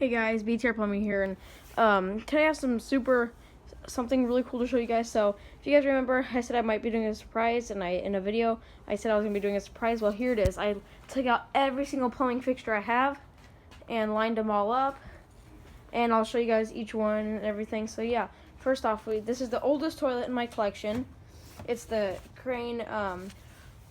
Hey guys, BTR Plumbing here, and today I have something really cool to show you guys. So if you guys remember, I said I might be doing a surprise, and in a video I said I was gonna be doing a surprise. Well, here it is. I took out every single plumbing fixture I have and lined them all up, and I'll show you guys each one and everything. So yeah, first off, this is the oldest toilet in my collection. It's the Crane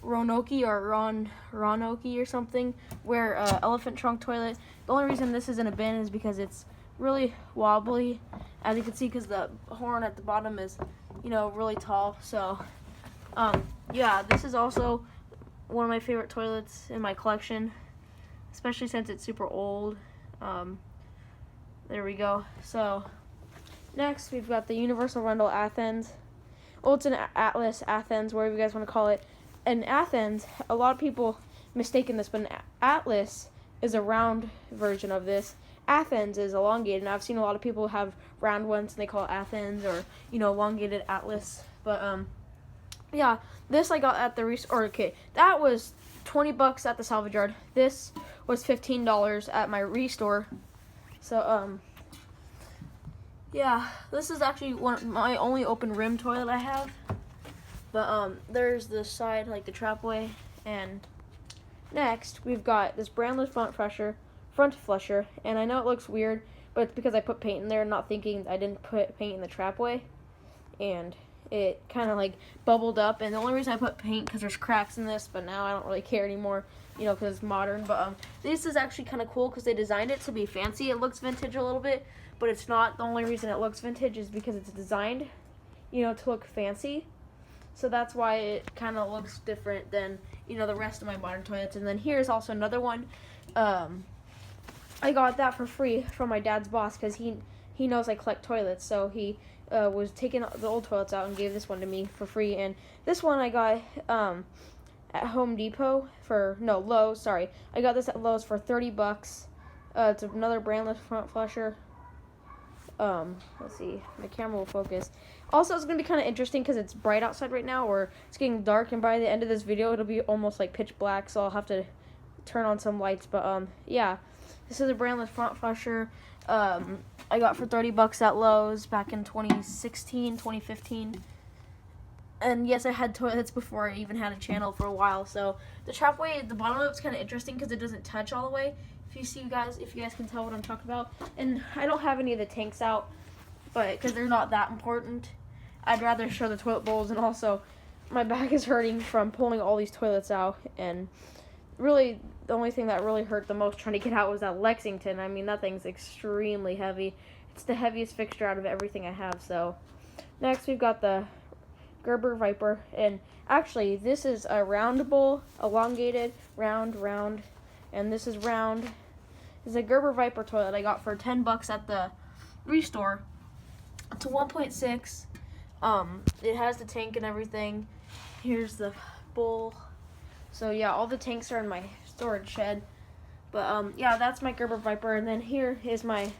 Roanoke or something, where elephant trunk toilet. The only reason this is in a bin is because it's really wobbly, as you can see, because the horn at the bottom is, really tall. So, yeah, this is also one of my favorite toilets in my collection, especially since it's super old. There we go. So, next we've got the Universal Rundle Athens. Oh, it's an Atlas, Athens, whatever you guys want to call it. In Athens, a lot of people mistaken this, but an Atlas is a round version of this. Athens is elongated, and I've seen a lot of people have round ones, and they call it Athens or, elongated Atlas. But, yeah, this I got at the okay, that was $20 at the salvage yard. This was $15 at my restore. So, yeah, this is actually my only open rim toilet I have. But there's the side, like the trapway, and next we've got this brandless front flusher, and I know it looks weird, but it's because I put paint in there, not thinking I didn't put paint in the trapway, and it kind of like bubbled up. And the only reason I put paint because there's cracks in this, but now I don't really care anymore, because it's modern. But this is actually kind of cool because they designed it to be fancy. It looks vintage a little bit, but it's not. The only reason it looks vintage is because it's designed, to look fancy. So that's why it kind of looks different than, the rest of my modern toilets. And then here's also another one. I got that for free from my dad's boss because he knows I collect toilets. So he was taking the old toilets out and gave this one to me for free. And this one I got at Home Depot Lowe's. Sorry, I got this at Lowe's for $30. It's another brandless front flusher. Let's see, my camera will focus. Also, it's going to be kind of interesting because it's bright outside right now, or it's getting dark, and by the end of this video, it'll be almost like pitch black, so I'll have to turn on some lights. But, yeah, this is a brandless front flusher. I got for $30 at Lowe's back in 2016, 2015. And yes, I had toilets before I even had a channel for a while. So the trapway, the bottom of it's kind of interesting because it doesn't touch all the way. If you guys can tell what I'm talking about. And I don't have any of the tanks out, but because they're not that important. I'd rather show the toilet bowls, and also my back is hurting from pulling all these toilets out. And really, the only thing that really hurt the most trying to get out was that Lexington. I mean, that thing's extremely heavy. It's the heaviest fixture out of everything I have. So next we've got the Gerber Viper, and actually this is a round bowl, elongated, round, and this is round. This is a Gerber Viper toilet I got for $10 at the restore. It's a 1.6. It has the tank and everything. Here's the bowl. So yeah, all the tanks are in my storage shed. But yeah, that's my Gerber Viper. And then here is my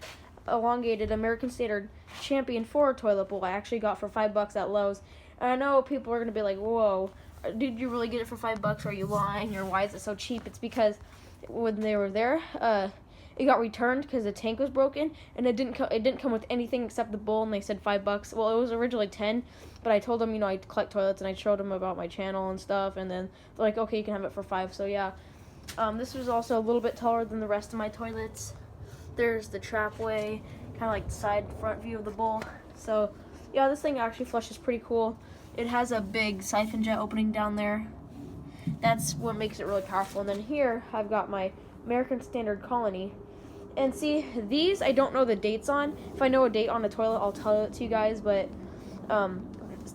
elongated American Standard Champion 4 toilet bowl I actually got for $5 at Lowe's. And I know people are gonna be like, "Whoa, did you really get it for $5? Or are you lying? Or why is it so cheap?" It's because when they were there, it got returned because the tank was broken, and it didn't come with anything except the bowl, and they said $5. Well, it was originally 10, but I told them, I collect toilets, and I showed them about my channel and stuff, and then they're like, "Okay, you can have it for $5." So yeah, this was also a little bit taller than the rest of my toilets. There's the trapway, kind of like the side front view of the bowl. So yeah, this thing actually flushes pretty cool. It has a big siphon jet opening down there. That's what makes it really powerful. And then here I've got my American Standard Colony. And see, these I don't know the dates on. If I know a date on the toilet, I'll tell it to you guys. But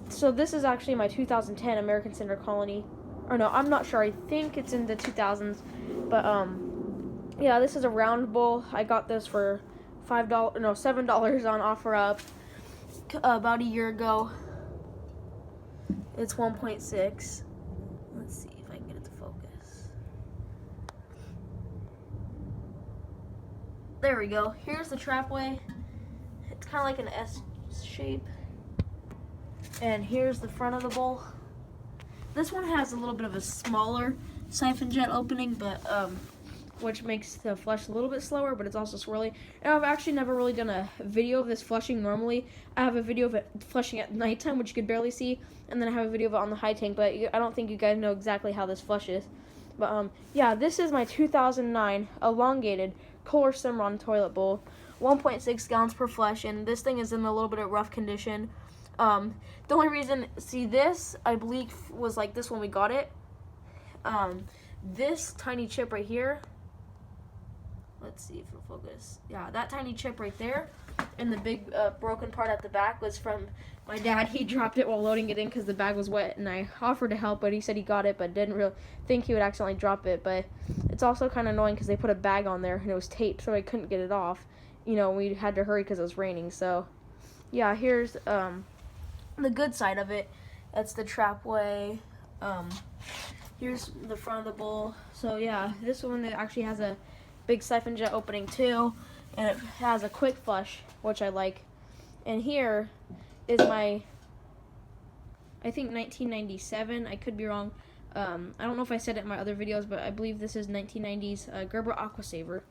so this is actually my 2010 American Standard Colony. Or no, I'm not sure. I think it's in the 2000s. But yeah, this is a round bowl. I got this for $7 on OfferUp about a year ago. It's 1.6. Let's see if I can get it to focus. There we go. Here's the trapway. It's kind of like an S shape. And here's the front of the bowl. This one has a little bit of a smaller siphon jet opening, but which makes the flush a little bit slower, but it's also swirly. And I've actually never really done a video of this flushing normally. I have a video of it flushing at nighttime, which you could barely see, and then I have a video of it on the high tank, but I don't think you guys know exactly how this flushes. But yeah, this is my 2009 elongated Kohler Simron toilet bowl, 1.6 gallons per flush, and this thing is in a little bit of rough condition. The only reason, see this, I believe was like this when we got it. This tiny chip right here, let's see if it'll focus. Yeah, that tiny chip right there, and the big broken part at the back was from my dad. He dropped it while loading it in because the bag was wet, and I offered to help, but he said he got it, but didn't really think he would accidentally drop it. But it's also kind of annoying because they put a bag on there, and it was taped, so I couldn't get it off. You know, we had to hurry because it was raining. So, yeah, here's the good side of it. That's the trapway. Here's the front of the bowl. So yeah, this one actually has a big siphon jet opening too, and it has a quick flush, which I like. And here is my, I think 1997. I could be wrong. I don't know if I said it in my other videos, but I believe this is 1990s Gerber Aqua Saver.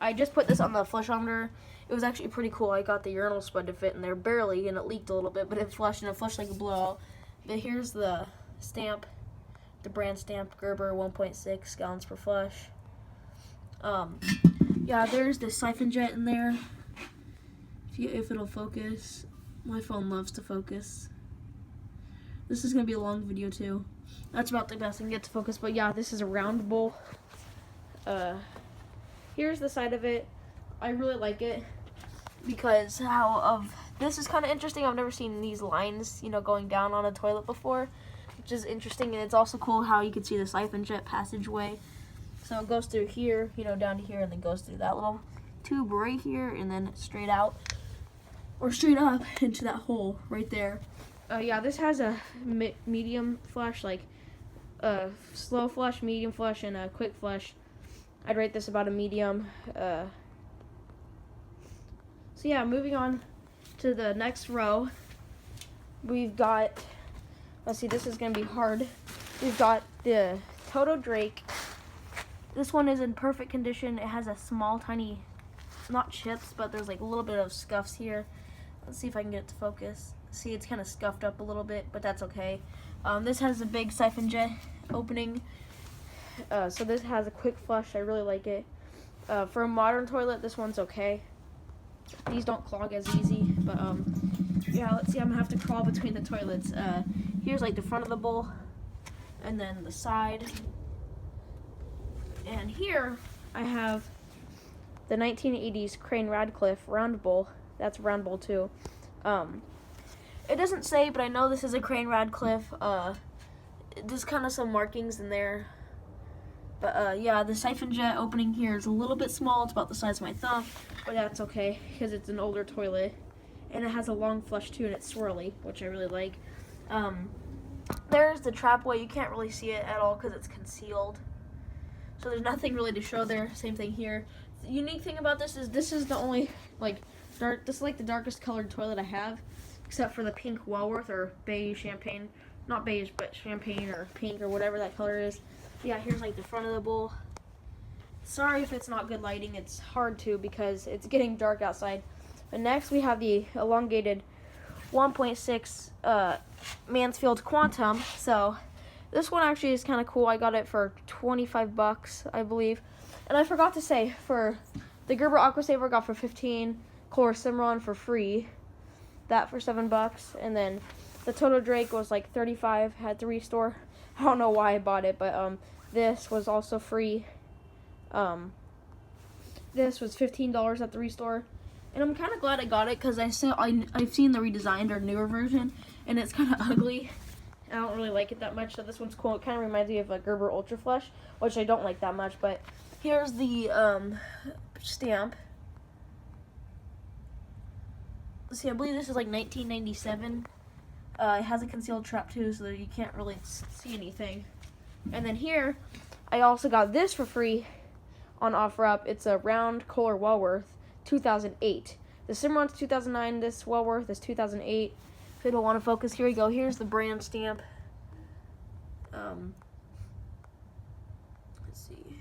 I just put this on the flushometer. It was actually pretty cool. I got the urinal spud to fit in there barely, and it leaked a little bit, but it flushed, and it flushed like a blowout. But here's the stamp, the brand stamp, Gerber, 1.6 gallons per flush. Yeah, there's the siphon jet in there. If it'll focus. My phone loves to focus. This is gonna be a long video too. That's about the best I can get to focus. But yeah, this is a round bowl. Here's the side of it. I really like it because this is kind of interesting. I've never seen these lines, you know, going down on a toilet before, which is interesting. And it's also cool how you can see the siphon jet passageway. So it goes through here, you know, down to here, and then goes through that little tube right here, and then straight out or straight up into that hole right there. Yeah, this has a medium flush, like slow flush, medium flush, and a quick flush. I'd rate this about a medium. So yeah, moving on to the next row. We've got, let's see, this is gonna be hard. We've got the Toto Drake. This one is in perfect condition. It has a small, tiny, not chips, but there's like a little bit of scuffs here. Let's see if I can get it to focus. See, it's kind of scuffed up a little bit, but that's okay. This has a big siphon jet opening. So this has a quick flush. I really like it. For a modern toilet, this one's okay. These don't clog as easy, but yeah, let's see. I'm gonna have to crawl between the toilets. Here's like the front of the bowl, and then the side. And here I have the 1980s Crane Radcliffe round bowl. That's round bowl too. It doesn't say, but I know this is a Crane Radcliffe. There's kind of some markings in there. But yeah, the siphon jet opening here is a little bit small. It's about the size of my thumb, but that's okay because it's an older toilet. And it has a long flush too, and it's swirly, which I really like. There's the trapway. You can't really see it at all because it's concealed. So there's nothing really to show there. Same thing here. The unique thing about this is the only like this is like the darkest colored toilet I have, except for the pink Walworth or beige champagne. Not beige, but champagne or pink or whatever that color is. Yeah, here's like the front of the bowl. Sorry if it's not good lighting. It's hard to because it's getting dark outside. But next we have the elongated 1.6 Mansfield Quantum. So this one actually is kind of cool. I got it for $25, I believe. And I forgot to say, for the Gerber Aqua Saver I got for $15, Kohler Simron for free, that for $7, and then the Toto Drake was like $35 at the Restore. I don't know why I bought it, but this was also free. This was $15 at the Restore, and I'm kind of glad I got it because I've seen the redesigned or newer version, and it's kind of ugly. I don't really like it that much, so this one's cool. It kind of reminds me of a Gerber Ultra Flush, which I don't like that much, but here's the stamp. Let's see, I believe this is like 1997. It has a concealed trap too, so that you can't really see anything. And then here, I also got this for free on OfferUp. It's a round Kohler Walworth, 2008. The Simron's 2009, this Walworth is 2008. If you don't want to focus, here we go. Here's the brand stamp. Let's see.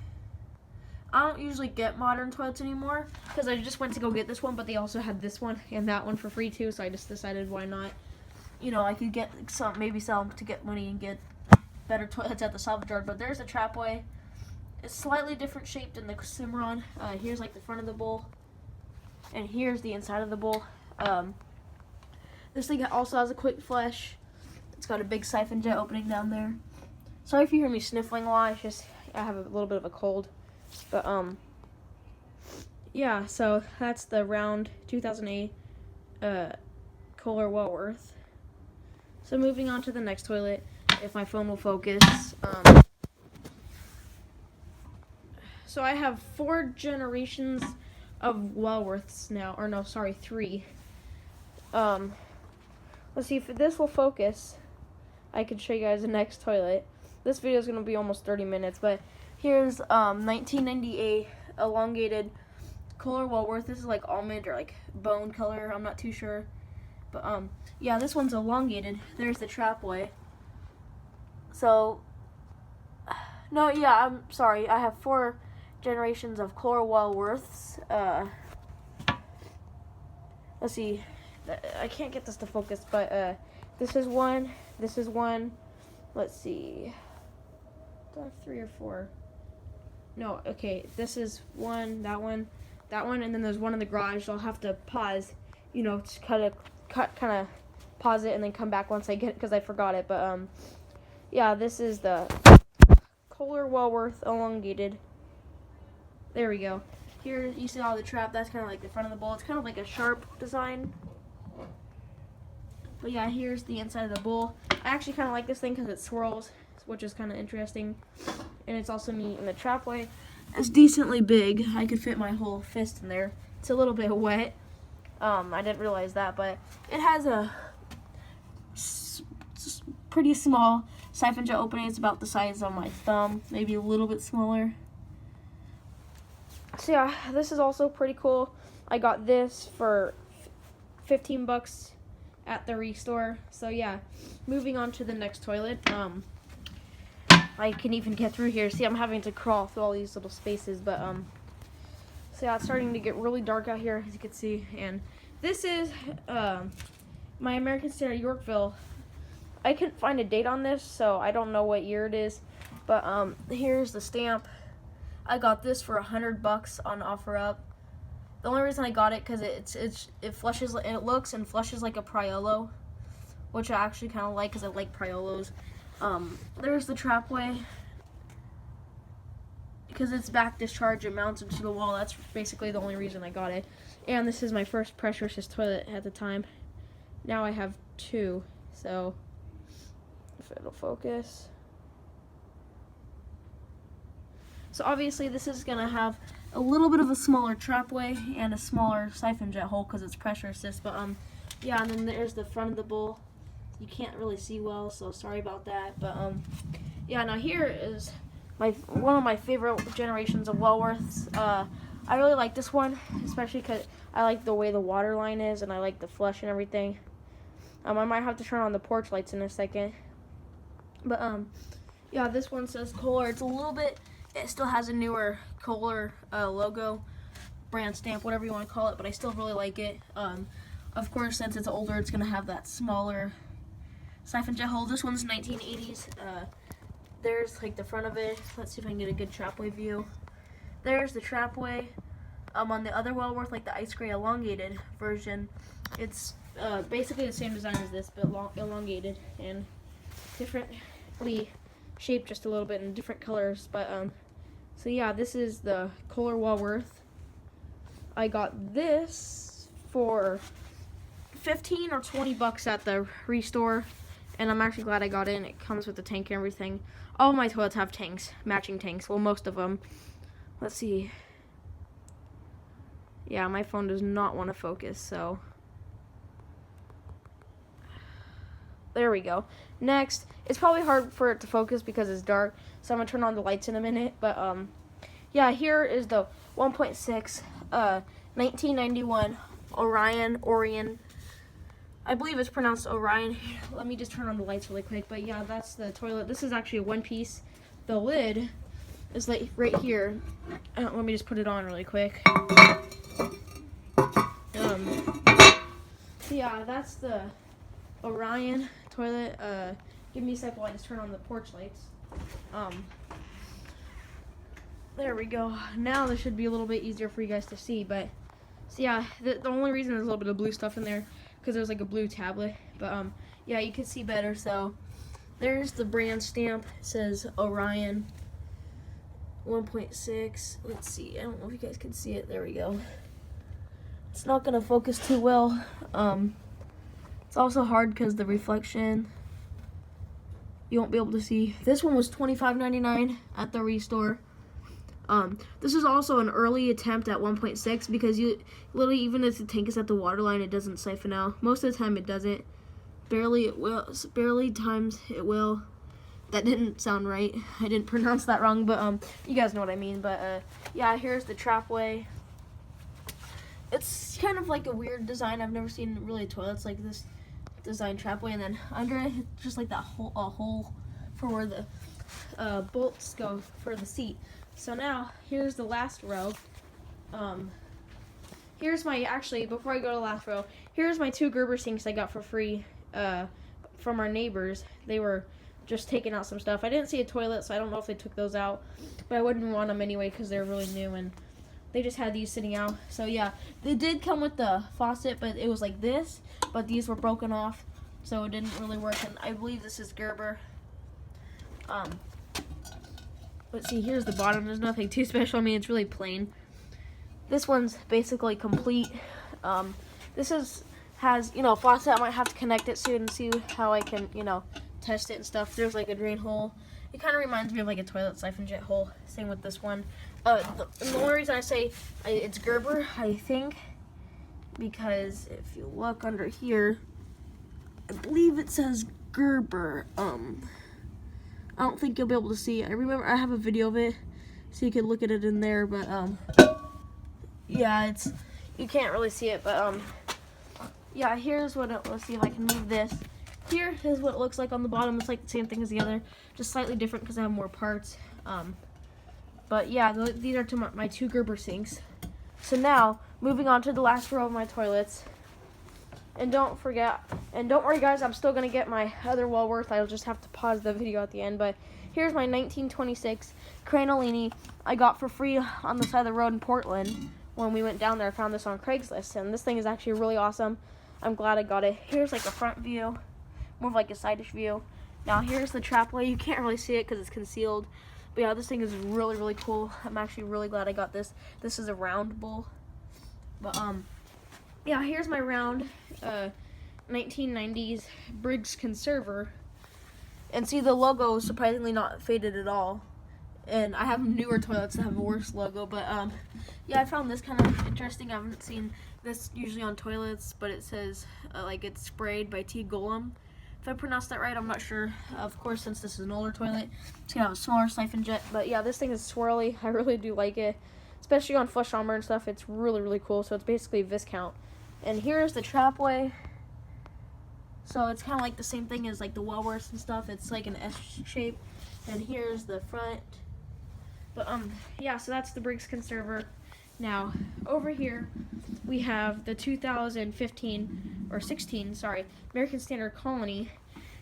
I don't usually get modern toilets anymore because I just went to go get this one, but they also had this one and that one for free too, so I just decided why not. You know, I could get some, maybe sell them to get money and get better toilets at the salvage yard. But there's a trapway. It's slightly different shaped than the Cimarron. Here's like the front of the bowl, and here's the inside of the bowl. This thing also has a quick flush. It's got a big siphon jet opening down there. Sorry if you hear me sniffling a lot. It's just I have a little bit of a cold. But yeah. So that's the round 2008 Kohler Wellworth. So moving on to the next toilet, if my phone will focus. So I have 4 generations of Wellworths now, or no, sorry, 3. Let's see if this will focus. I can show you guys the next toilet. This video is going to be almost 30 minutes, but here's 1998 elongated Kohler Wellworth. This is like almond or like bone color. I'm not too sure. But yeah, this one's elongated. There's the trapway. So, no, yeah, I'm sorry. I have 4 generations of Kohler Wellworths. Let's see. I can't get this to focus, but this is one. This is one. Let's see. Do I have 3 or 4? No, okay. This is one, that one, and then there's one in the garage. So I'll have to pause, you know, to kind of pause it and then come back once I get it because I forgot it. But yeah, this is the Kohler Wellworth elongated. There we go. Here you see all the trap. That's kind of like the front of the bowl. It's kind of like a sharp design. But yeah, here's the inside of the bowl. I actually kind of like this thing because it swirls, which is kind of interesting. And it's also neat. And the trapway is decently big. I could fit my whole fist in there. It's a little bit wet. I didn't realize that, but it has a pretty small siphon jet opening. It's about the size of my thumb, maybe a little bit smaller. So yeah, this is also pretty cool. I got this for $15 at the Restore. So yeah, moving on to the next toilet. I can even get through here. See, I'm having to crawl through all these little spaces, but so yeah, it's starting to get really dark out here, as you can see. And this is my American Standard Yorkville. I couldn't find a date on this, so I don't know what year it is. But here's the stamp. I got this for $100 on OfferUp. The only reason I got it because it flushes, it looks and flushes like a Priolo, which I actually kind of like because I like Priolos. There's the trapway. Because it's back discharge, it mounts into the wall. That's basically the only reason I got it. And this is my first pressure assist toilet at the time. Now I have 2, so if it'll focus. So obviously this is going to have a little bit of a smaller trapway and a smaller siphon jet hole because it's pressure assist. But yeah, and then there's the front of the bowl. You can't really see well, so sorry about that. But yeah, now here is one of my favorite generations of Wellworths. I really like this one, especially because I like the way the water line is and I like the flush and everything. I might have to turn on the porch lights in a second. But yeah, this one says Kohler. It's a little bit. It still has a newer Kohler logo, brand stamp, whatever you want to call it, but I still really like it. Of course, since it's older, it's going to have that smaller siphon jet hole. This one's 1980s. There's like the front of it. Let's see if I can get a good trapway view. There's the trapway. On the other Wellworth, like the ice gray elongated version, it's basically the same design as this, but elongated and differently shaped just a little bit in different colors. But so yeah, this is the Kohler Wellworth. I got this for $15 or $20 at the Restore, and I'm actually glad I got it. It comes with the tank and everything. All my toilets have tanks, matching tanks. Well, most of them. Let's see. Yeah, my phone does not want to focus, so there we go. Next, it's probably hard for it to focus because it's dark, so I'm going to turn on the lights in a minute. But yeah, here is the 1.6 1991 Orion. I believe it's pronounced Orion. Let me just turn on the lights really quick. But yeah, that's the toilet. This is actually a one-piece. The lid is like right here. Let me just put it on really quick. So yeah, that's the Orion toilet. Give me a second while I just turn on the porch lights. There we go. Now this should be a little bit easier for you guys to see, but so yeah, the only reason there's a little bit of blue stuff in there because there's like a blue tablet, but yeah, you can see better. So there's the brand stamp. It says Orion 1.6. Let's see. I don't know if you guys can see it. There we go. It's not gonna focus too well. It's also hard because the reflection. You won't be able to see. This one was $25.99 at the Restore. This is also an early attempt at 1.6 because you literally, even if the tank is at the water line, it doesn't siphon out. Most of the time it doesn't. Barely it will. Barely times it will. That didn't sound right. I didn't pronounce that wrong, but you guys know what I mean. But yeah, here's the trapway. It's kind of like a weird design. I've never seen really toilets like this design trapway, and then under it, just like that hole for where the bolts go for the seat. So now here's the last row. Here's my, actually before I go to the last row, here's my 2 Gerber sinks I got for free from our neighbors. They were just taking out some stuff. I didn't see a toilet, so I don't know if they took those out, but I wouldn't want them anyway because they're really new and they just had these sitting out. So yeah, they did come with the faucet, but it was like this, but these were broken off, so it didn't really work. And I believe this is Gerber. Let's see, here's the bottom. There's nothing too special. I mean, it's really plain. This one's basically complete. This has, you know, faucet. I might have to connect it soon and see how I can, you know, test it and stuff. There's like a drain hole. It kind of reminds me of like a toilet siphon jet hole. Same with this one. The only reason I say it's Gerber, I think, because if you look under here, I believe it says Gerber. I don't think you'll be able to see. I remember I have a video of it, so you can look at it in there. But yeah, you can't really see it. But yeah, here's what let's see if I can move this. Here is what it looks like on the bottom. It's like the same thing as the other, just slightly different because I have more parts. But yeah, these are my 2 Gerber sinks. So now, moving on to the last row of my toilets. And don't worry guys, I'm still going to get my other Walworth. I'll just have to pause the video at the end. But here's my 1926 Cranolini I got for free on the side of the road in Portland. When we went down there, I found this on Craigslist. And this thing is actually really awesome. I'm glad I got it. Here's like a front view, more of like a side-ish view. Now here's the trapway. You can't really see it because it's concealed. But yeah, this thing is really, really cool. I'm actually really glad I got this. This is a round bowl. But yeah, here's my round 1990s Briggs conserver. And see, the logo is surprisingly not faded at all. And I have newer toilets that have a worse logo. But yeah, I found this kind of interesting. I haven't seen this usually on toilets, but it says like it's sprayed by T. Golem. If I pronounced that right, I'm not sure. Of course, since this is an older toilet, it's gonna have a smaller siphon jet. But yeah, this thing is swirly. I really do like it, especially on flush armor and stuff. It's really, really cool. So it's basically viscount. And here's the trapway. So it's kind of like the same thing as like the Walworth and stuff. It's like an S shape. And here's the front. But yeah, so that's the Briggs conserver. Now over here we have the 2015 or 16, sorry, American Standard Colony.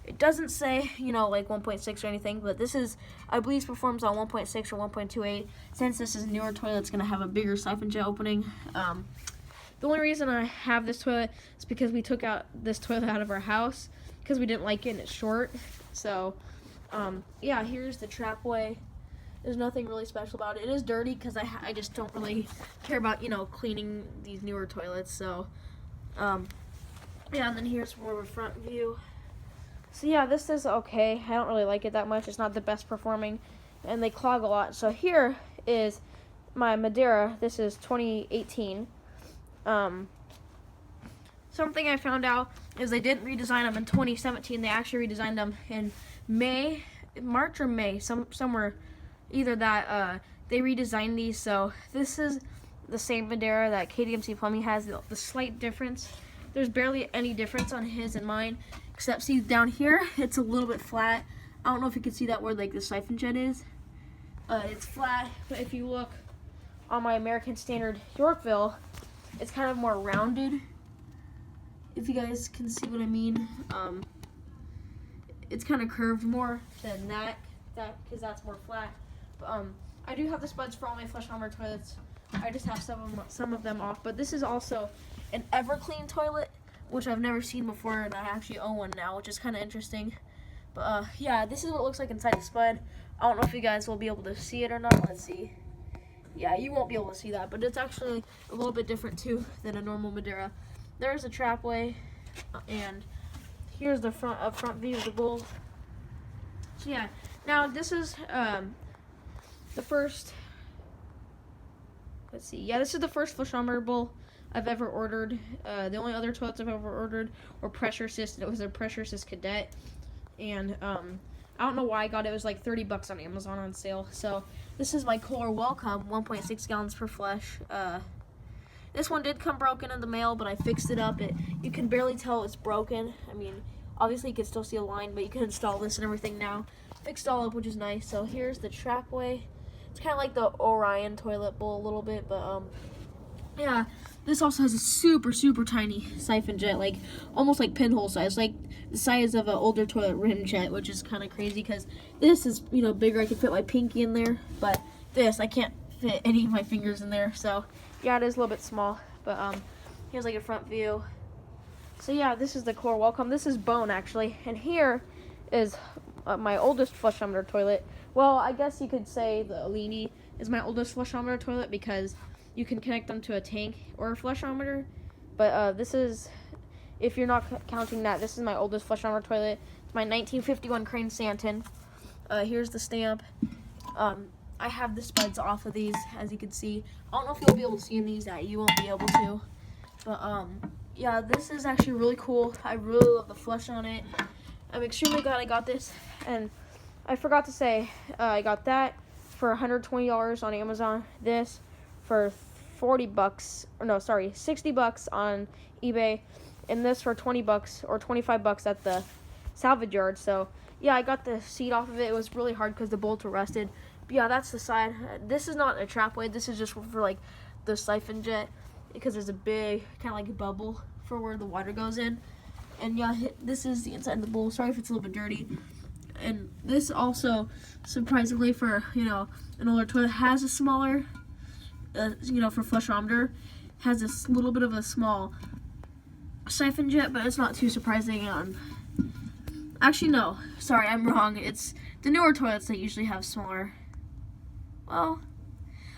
It doesn't say, you know, like 1.6 or anything, but this is, I believe, performs on 1.6 or 1.28. Since this is a newer toilet, it's gonna have a bigger siphon jet opening. The only reason I have this toilet is because we took out this toilet out of our house because we didn't like it and it's short. So, yeah, here's the trapway. There's nothing really special about it. It is dirty because I just don't really care about, you know, cleaning these newer toilets. So, yeah, and then here's more of a front view. So, yeah, this is okay. I don't really like it that much. It's not the best performing, and they clog a lot. So here is my Madeira. This is 2018. Something I found out is they didn't redesign them in 2017. They actually redesigned them in March or May, somewhere. Either that, they redesigned these, so this is the same Madeira that KDMC Plumbing has. The slight difference, there's barely any difference on his and mine, except see down here, it's a little bit flat. I don't know if you can see that where like the siphon jet is. It's flat, but if you look on my American Standard Yorkville, it's kind of more rounded. If you guys can see what I mean, it's kind of curved more than that because that's more flat. But I do have the spuds for all my flush armor toilets. I just have some of them off. But this is also an Everclean toilet, which I've never seen before, and I actually own one now, which is kind of interesting. But yeah, this is what it looks like inside the spud. I don't know if you guys will be able to see it or not. Let's see. Yeah, you won't be able to see that, but it's actually a little bit different too than a normal Madeira. There's a trapway, and here's the front view of the bowl. So yeah, now this is the first. Let's see. Yeah, this is the first flush armor bowl I've ever ordered. The only other toilets I've ever ordered were pressure assist, and it was a pressure assist cadet. And I don't know why I got it. It was like $30 on Amazon on sale. So this is my Kohler Welcome, 1.6 gallons per flush. This one did come broken in the mail, but I fixed it up. You can barely tell it's broken. I mean, obviously you can still see a line, but you can install this and everything now. Fixed all up, which is nice. So here's the trapway. It's kind of like the Orion toilet bowl a little bit, but yeah. This also has a super, super tiny siphon jet, like almost like pinhole size, like the size of an older toilet rim jet, which is kind of crazy because this is, you know, bigger. I can fit my pinky in there, but this, I can't fit any of my fingers in there. So yeah, it is a little bit small, but here's like a front view. So yeah, this is the Kohler Welcome. This is bone actually, and here is my oldest flushometer toilet. Well, I guess you could say the Alini is my oldest flushometer toilet because you can connect them to a tank or a flushometer. But this is, if you're not counting that, this is my oldest flushometer toilet. It's my 1951 Crane Santon. Here's the stamp. I have the spuds off of these, as you can see. I don't know if you'll be able to see in these. That you won't be able to. But yeah, this is actually really cool. I really love the flush on it. I'm extremely glad I got this. And I forgot to say, I got that for $120 on Amazon. This for $40, or no, sorry, $60 on eBay, and this for $20 or $25 at the salvage yard. So yeah, I got the seat off of it. It was really hard because the bolts were rusted. But yeah, that's the side. This is not a trapway. This is just for like the siphon jet because there's a big kind of like a bubble for where the water goes in. And yeah, this is the inside of the bowl. Sorry if it's a little bit dirty. And this also, surprisingly for, you know, an older toilet, has a smaller, you know, for flushometer, has this little bit of a small siphon jet, but it's not too surprising. Actually, no, sorry, I'm wrong. It's the newer toilets that usually have smaller. Well,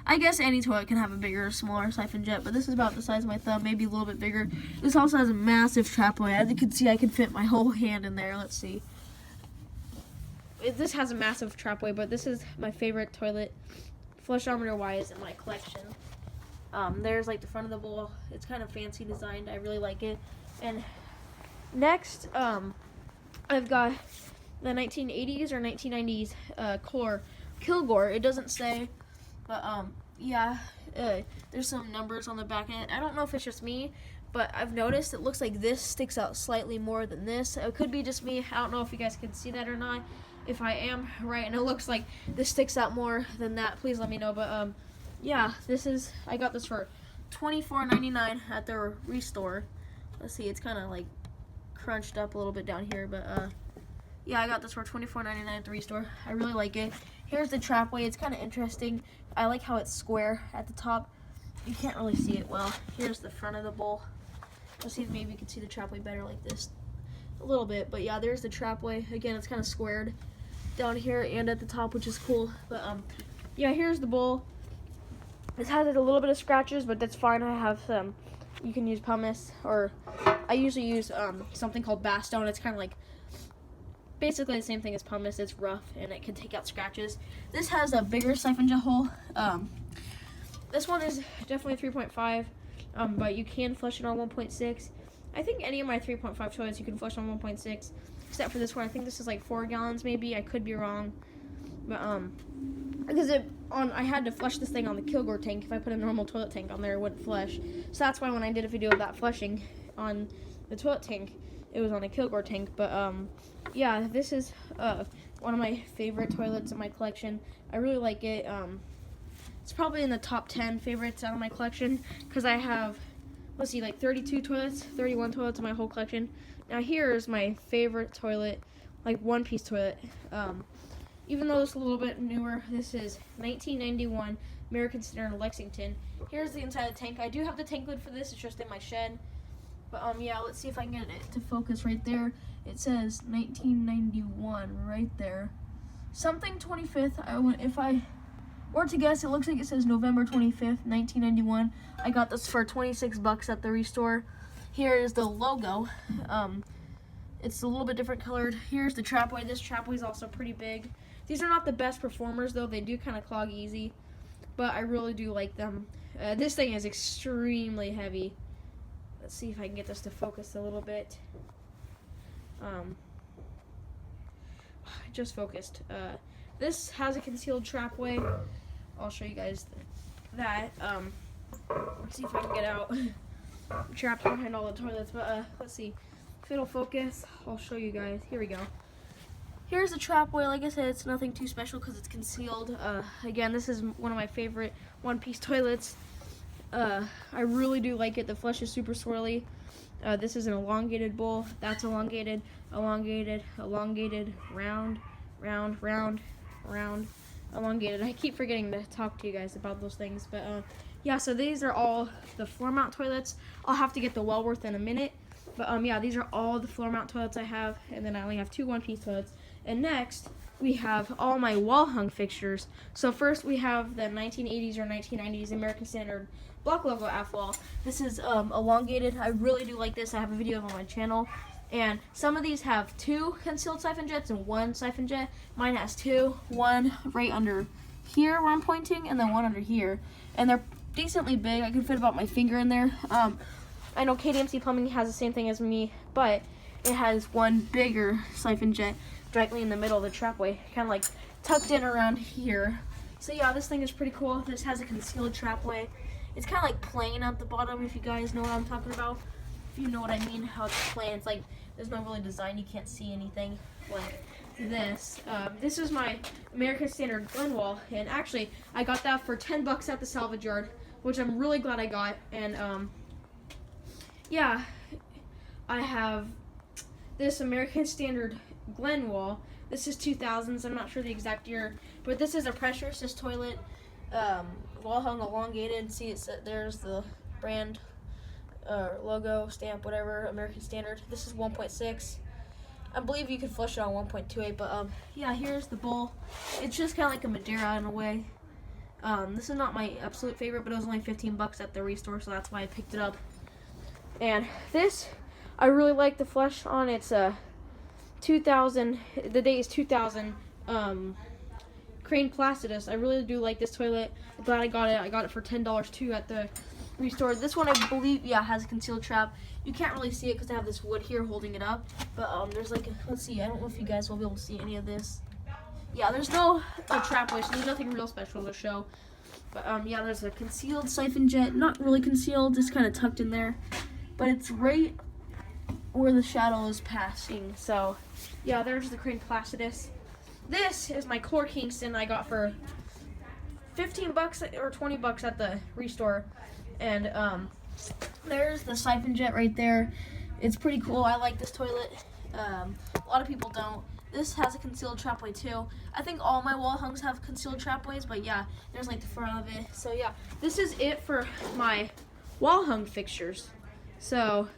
I guess any toilet can have a bigger or smaller siphon jet, but this is about the size of my thumb, maybe a little bit bigger. This also has a massive trapway. As you can see, I can fit my whole hand in there. Let's see. This has a massive trapway, but this is my favorite toilet, flushometer wise, in my collection. There's like the front of the bowl. It's kind of fancy designed. I really like it. And next, I've got the 1980s or 1990s Kohler Kilgore. It doesn't say, but yeah, there's some numbers on the back end. I don't know if it's just me, but I've noticed it looks like this sticks out slightly more than this. It could be just me. I don't know if you guys can see that or not. If I am right and it looks like this sticks out more than that, please let me know. But yeah, I got this for $24.99 at their Restore. Let's see, it's kind of like crunched up a little bit down here, but yeah, I got this for $24.99 at the Restore. I really like it. Here's the trapway. It's kind of interesting. I like how it's square at the top. You can't really see it well. Here's the front of the bowl. Let's see if maybe you can see the trapway better like this. A little bit, but yeah, there's the trapway. Again, it's kind of squared down here and at the top, which is cool. But yeah, here's the bowl. This has a little bit of scratches, but that's fine. I have some. You can use pumice, or I usually use something called bath stone. It's kind of like basically the same thing as pumice. It's rough and it can take out scratches. This has a bigger siphon jet hole. This one is definitely 3.5, but you can flush it on 1.6. I think any of my 3.5 toilets you can flush on 1.6, except for this one. I think this is like 4 gallons maybe. I could be wrong, but because I had to flush this thing on the Kilgore tank. If I put a normal toilet tank on there, it wouldn't flush. So that's why when I did a video of that flushing on the toilet tank, it was on a Kilgore tank. But yeah, this is one of my favorite toilets in my collection. I really like it. It's probably in the top 10 favorites out of my collection because I have, let's see, like 32 toilets, 31 toilets in my whole collection. Now here is my favorite toilet, like one-piece toilet. Even though it's a little bit newer, this is 1991 American Standard Lexington. Here's the inside of the tank. I do have the tank lid for this. It's just in my shed. But yeah, let's see if I can get it to focus right there. It says 1991 right there. Something 25th. If I were to guess, it looks like it says November 25th, 1991. I got this for 26 bucks at the restore. Here is the logo. It's a little bit different colored. Here's the trapway. This trapway is also pretty big. These are not the best performers though. They do kind of clog easy, but I really do like them. This thing is extremely heavy. Let's see if I can get this to focus a little bit. Just focused. This has a concealed trapway. I'll show you guys that. Let's see if I can get out. Trapped behind all the toilets, but let's see if it'll focus. I'll show you guys. Here we go. Here's the trapway. Like I said, it's nothing too special because it's concealed. Again, this is one of my favorite one-piece toilets. I really do like it. The flush is super swirly. This is an elongated bowl. That's elongated, elongated, elongated, round, round, round, round, elongated. I keep forgetting to talk to you guys about those things, but yeah, so these are all the floor mount toilets. I'll have to get the Wellworth in a minute, but yeah, these are all the floor mount toilets I have, and then I only have 2 one-piece toilets. And next, we have all my wall hung fixtures. So first we have the 1980s or 1990s American Standard block logo half wall. This is elongated. I really do like this. I have a video on my channel. And some of these have 2 concealed siphon jets and 1 siphon jet. Mine has 2, 1 right under here where I'm pointing, and then 1 under here. And they're decently big. I can fit about my finger in there. I know KDMC Plumbing has the same thing as me, but it has 1 bigger siphon jet directly in the middle of the trapway, kind of like tucked in around here. So yeah, this thing is pretty cool. This has a concealed trapway. It's kind of like plain at the bottom, if you guys know what I'm talking about. If you know what I mean, how it's plain. It's like there's no really design. You can't see anything like this. This is my American Standard Glen wall, and actually I got that for 10 bucks at the salvage yard, which I'm really glad I got. And yeah, I have this American Standard Glen wall. This is 2000s. I'm not sure the exact year, but this is a pressure assist toilet. Wall hung elongated. See, there's the brand logo, stamp, whatever, American Standard. This is 1.6. I believe you could flush it on 1.28, but yeah, here's the bowl. It's just kind of like a Madeira in a way. This is not my absolute favorite, but it was only 15 bucks at the restore, so that's why I picked it up. And this, I really like the flush on. It's 2000. The date is 2000. Crane Placidus. I really do like this toilet. I'm glad I got it. I got it for $10 too at the restore. This one, I believe, yeah, has a concealed trap. You can't really see it because I have this wood here holding it up. But there's like, let's see. I don't know if you guys will be able to see any of this. Yeah, there's no trapway, so there's nothing real special to show. But yeah, there's a concealed siphon jet. Not really concealed, just kind of tucked in there. But it's right where the shadow is passing. So yeah, there's the Crane Placidus. This is my Chlor Kingston I got for 15 bucks or 20 bucks at the restore. And there's the siphon jet right there. It's pretty cool. I like this toilet. A lot of people don't. This has a concealed trapway too. I think all my wall hungs have concealed trapways, but yeah, there's like the front of it. So yeah, this is it for my wall hung fixtures. So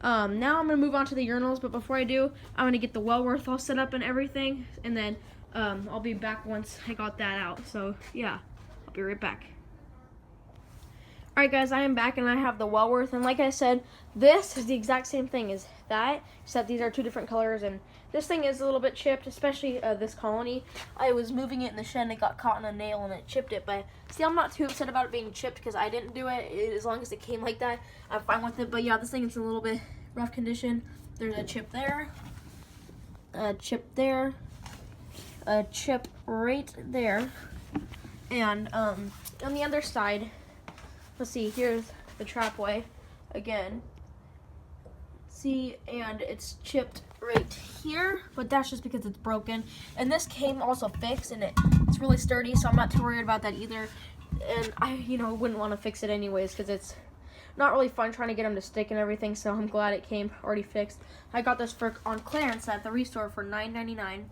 now I'm gonna move on to the urinals, but before I do, I'm gonna get the Wellworth all set up and everything, and then I'll be back once I got that out. So yeah, I'll be right back. Alright guys, I am back and I have the Wellworth, and like I said, this is the exact same thing as that, except these are 2 different colors, and this thing is a little bit chipped, especially this colony. I was moving it in the shed and it got caught in a nail and it chipped it, but see, I'm not too upset about it being chipped because I didn't do it. As long as it came like that, I'm fine with it. But yeah, this thing is in a little bit rough condition. There's a chip there, a chip there, a chip right there, and on the other side, let's see, here's the trapway again. See, and it's chipped right here, but that's just because it's broken. And this came also fixed, and it's really sturdy, so I'm not too worried about that either. And I, wouldn't want to fix it anyways, because it's not really fun trying to get them to stick and everything, so I'm glad it came already fixed. I got this on clearance at the Restore for $9.99,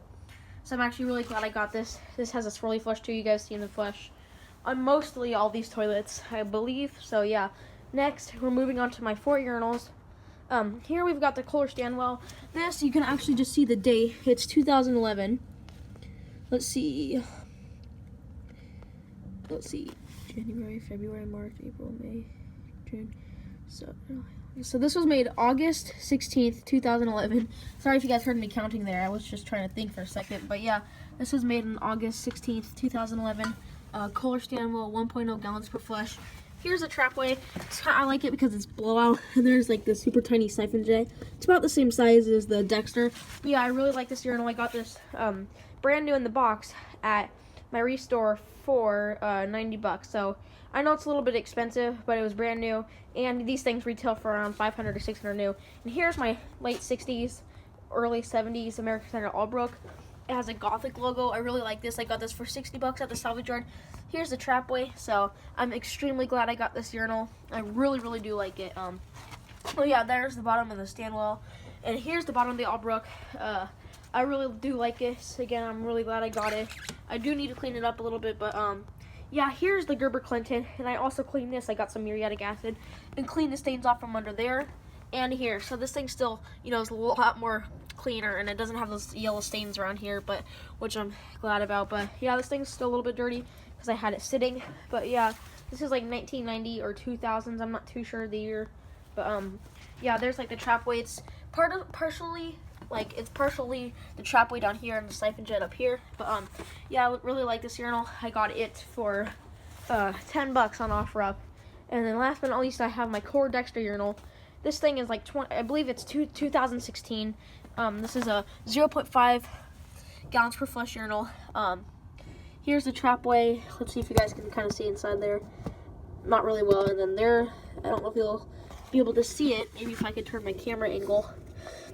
so I'm actually really glad I got this. This has a swirly flush too, you guys see in the flush on mostly all these toilets, I believe. So yeah, next we're moving on to my 4 urinals. Here we've got the Kohler Stanwell. This, you can actually just see the date. It's 2011. Let's see, January, February, March, April, May, June. So this was made August 16th, 2011. Sorry if you guys heard me counting there. I was just trying to think for a second. But yeah, this was made on August 16th, 2011. Kohler Stanwell, 1.0 gallons per flush. Here's a trapway. I like it because it's blowout, and there's like this super tiny siphon jet. It's about the same size as the Dexter. But yeah, I really like this urinal. I got this brand new in the box at my Restore for $90. So I know it's a little bit expensive, but it was brand new, and these things retail for around $500 to $600 new. And here's my late 60s, early 70s American Standard Allbrook. It has a Gothic logo. I really like this. I got this for $60 at the salvage yard. Here's the trapway, so I'm extremely glad I got this urinal. I really, really do like it. Oh yeah, there's the bottom of the Stanwell, and here's the bottom of the Allbrook. I really do like this. Again, I'm really glad I got it. I do need to clean it up a little bit, but yeah, here's the Gerber Clinton, and I also cleaned this. I got some muriatic acid and cleaned the stains off from under there and here. So this thing still, is a lot more cleaner, and it doesn't have those yellow stains around here, but which I'm glad about. But yeah, this thing's still a little bit dirty because I had it sitting. But yeah, this is like 1990 or 2000s. I'm not too sure the year, but yeah, there's like the trapway. It's partially the trapway down here and the siphon jet up here. But yeah, I really like this urinal. I got it for $10 on OfferUp. And then last but not least, I have my Core Dexter urinal. This thing is like I believe it's 2016. This is a 0.5 gallons per flush urinal. Here's the trapway. Let's see if you guys can kind of see inside there. Not really well. And then there, I don't know if you'll be able to see it. Maybe if I could turn my camera angle.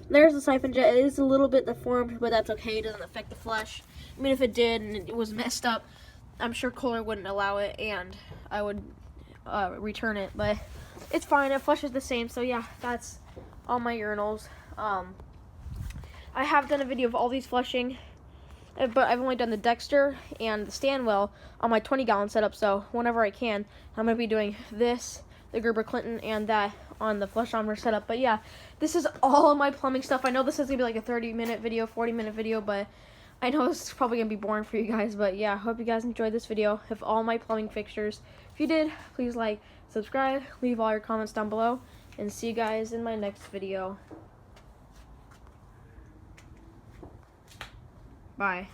There's the siphon jet. It is a little bit deformed, but that's okay. It doesn't affect the flush. I mean, if it did and it was messed up, I'm sure Kohler wouldn't allow it, and I would return it. But it's fine. It flushes the same. So yeah, that's all my urinals. I have done a video of all these flushing, but I've only done the Dexter and the Stanwell on my 20-gallon setup. So whenever I can, I'm gonna be doing this, the Gerber Clinton, and that on the flushometer setup. But yeah, this is all of my plumbing stuff. I know this is gonna be like a 30-minute video, 40-minute video, but I know this is probably gonna be boring for you guys. But yeah, hope you guys enjoyed this video of all my plumbing fixtures. If you did, please like, subscribe, leave all your comments down below, and see you guys in my next video. Bye.